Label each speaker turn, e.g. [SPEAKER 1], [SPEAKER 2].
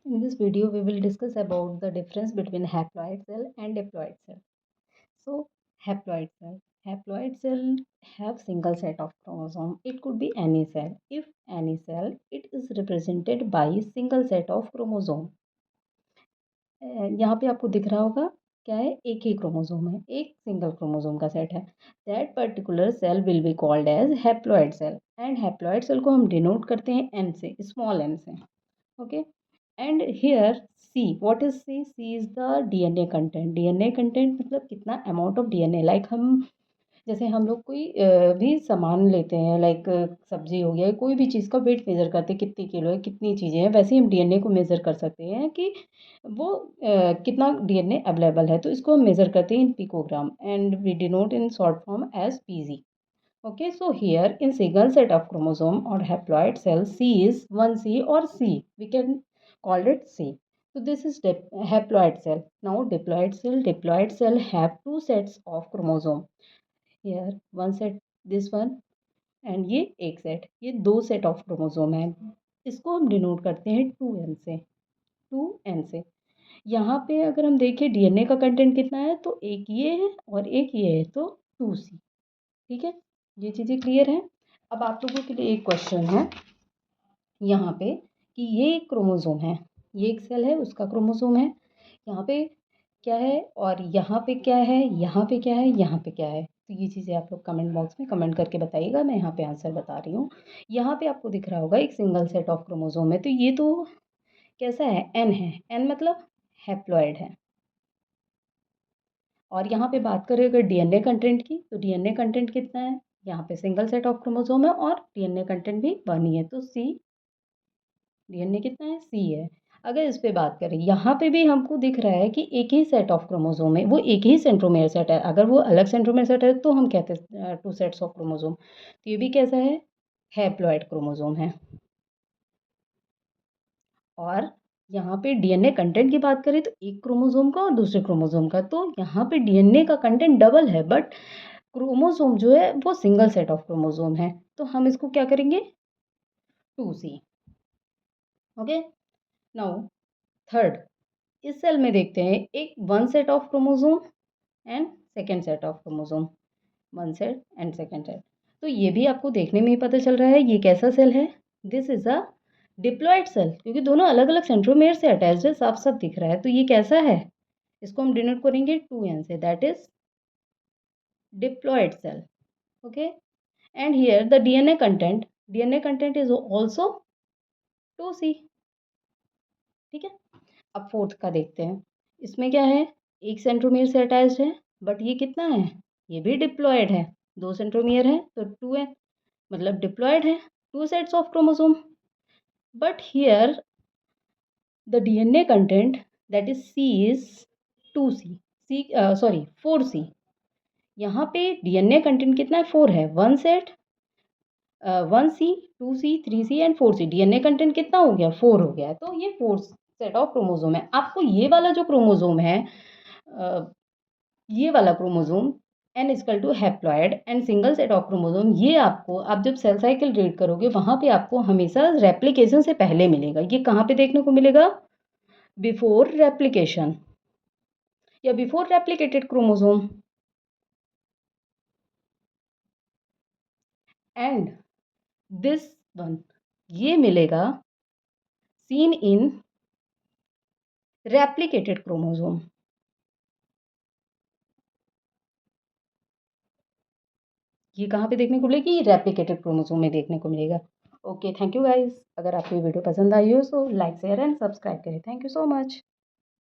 [SPEAKER 1] In this video, we will discuss about the difference between haploid cell and diploid cell. So, haploid cell have single set of chromosome. It could be any cell. If any cell, it is represented by single set of chromosome. यहाँ पे आपको दिख रहा होगा क्या है, एक ही chromosome है, एक सिंगल क्रोमोसोम का सेट है. That particular cell will be called as haploid cell. And haploid cell को हम डिनोट करते हैं एन से, स्मॉल एन से. Okay. And here C, what is C? C is the DNA content. DNA content मतलब कितना amount of DNA. Like हम जैसे हम लोग कोई भी सामान लेते हैं, लाइक सब्जी हो गया, कोई भी चीज़ का वेट मेज़र करते हैं, कितनी किलो है, कितनी चीज़ें हैं, वैसे ही हम डीएनए को मेज़र कर सकते हैं कि वो कितना डीएनए अवेलेबल है. तो इसको हम मेज़र करते हैं in picogram and we denote in short form as PG. Okay, so here in single set of chromosome or haploid cell, C is 1C or C. We can call it C. So this is haploid cell. Now diploid cell have two sets of chromosome. Here one set, this one, and ये एक set, ये दो set of chromosome है. इसको हम denote करते हैं 2n से. 2n से. यहाँ पे अगर हम देखें डीएनए का कंटेंट कितना है, तो एक ये है और एक ये है, तो 2C. ठीक है, ये चीज़ें क्लियर हैं. अब आप लोगों के लिए एक क्वेश्चन है यहाँ पे कि ये एक क्रोमोसोम है, ये एक सेल है, उसका क्रोमोसोम है. यहाँ पे क्या है और यहाँ पे क्या है, यहाँ पे क्या है, यहाँ पे क्या है. तो ये चीज़ें आप लोग कमेंट बॉक्स में कमेंट करके बताइएगा. मैं यहाँ पे आंसर बता रही हूँ. यहाँ पे आपको दिख रहा होगा एक सिंगल सेट ऑफ क्रोमोसोम है, तो ये तो कैसा है, एन है. एन मतलब हैप्लॉइड है. और यहाँ पे बात करें अगर डीएनए कंटेंट की, तो डीएनए कंटेंट कितना है, यहाँ पे सिंगल सेट ऑफ क्रोमोसोम है और डीएनए कंटेंट भी 1 ही है, तो सी. डीएनए कितना है, सी है. अगर इस पे बात करें, यहाँ पे भी हमको दिख रहा है कि एक ही सेट ऑफ क्रोमोसोम है, वो एक ही सेंट्रोमेयर सेट है. अगर वो अलग सेंट्रोमेयर सेट है तो हम कहते हैं 2 सेट्स ऑफ क्रोमोसोम. तो ये भी कैसा है, हैप्लॉइड क्रोमोसोम है. और यहाँ पे डीएनए कंटेंट की बात करें तो एक क्रोमोसोम का और दूसरे क्रोमोसोम का, तो यहाँ पे डीएनए का कंटेंट डबल है, बट क्रोमोसोम जो है वो सिंगल सेट ऑफ क्रोमोसोम है. तो हम इसको क्या करेंगे, 2C. ओके. नाउ थर्ड, इस सेल में देखते हैं एक one set of chromosome and second set of chromosome. One set and second set. तो ये भी आपको देखने में ही पता चल रहा है ये कैसा सेल है. This is a diploid cell, क्योंकि दोनों अलग अलग सेंट्रोमेयर से अटैच्ड है, साफ साफ दिख रहा है. तो ये कैसा है, इसको हम डिनोट करेंगे 2n से, that is diploid cell. Okay. And here the DNA content is also 2C. ठीक है. अब फोर्थ का देखते हैं. इसमें क्या है, एक सेंट्रोमियर से अटैच्ड है, बट ये कितना है, ये भी डिप्लॉयड है. 2 सेंट्रोमियर है तो 2n, मतलब डिप्लॉयड है, 2 sets of chromosome. But here the DNA content that is C is 2C. Sorry 4C. यहाँ पे डीएनए कंटेंट कितना है, 4 है. 1 set, 1C, 2C, 3C and 4C. DNA content कितना हो गया, 4 हो गया. तो ये 4 सेट ऑफ क्रोमोसोम है. आपको ये वाला जो क्रोमोसोम है, ये वाला chromosome N equal to haploid and single set of chromosome, ये आपको आप जब सेल साइकिल रीड करोगे वहाँ पे आपको हमेशा रेप्लिकेशन से पहले मिलेगा. ये कहाँ पे देखने को मिलेगा, बिफोर रेप्लिकेशन या before replicated chromosome. And this one, ये मिलेगा सीन इन रेप्लिकेटेड क्रोमोसोम. ये कहाँ पे देखने को मिलेगी, रेप्लिकेटेड क्रोमोसोम में देखने को मिलेगा. Okay, thank you guys. अगर आपको ये वीडियो पसंद आई हो तो लाइक शेयर एंड सब्सक्राइब करें. Thank you so much.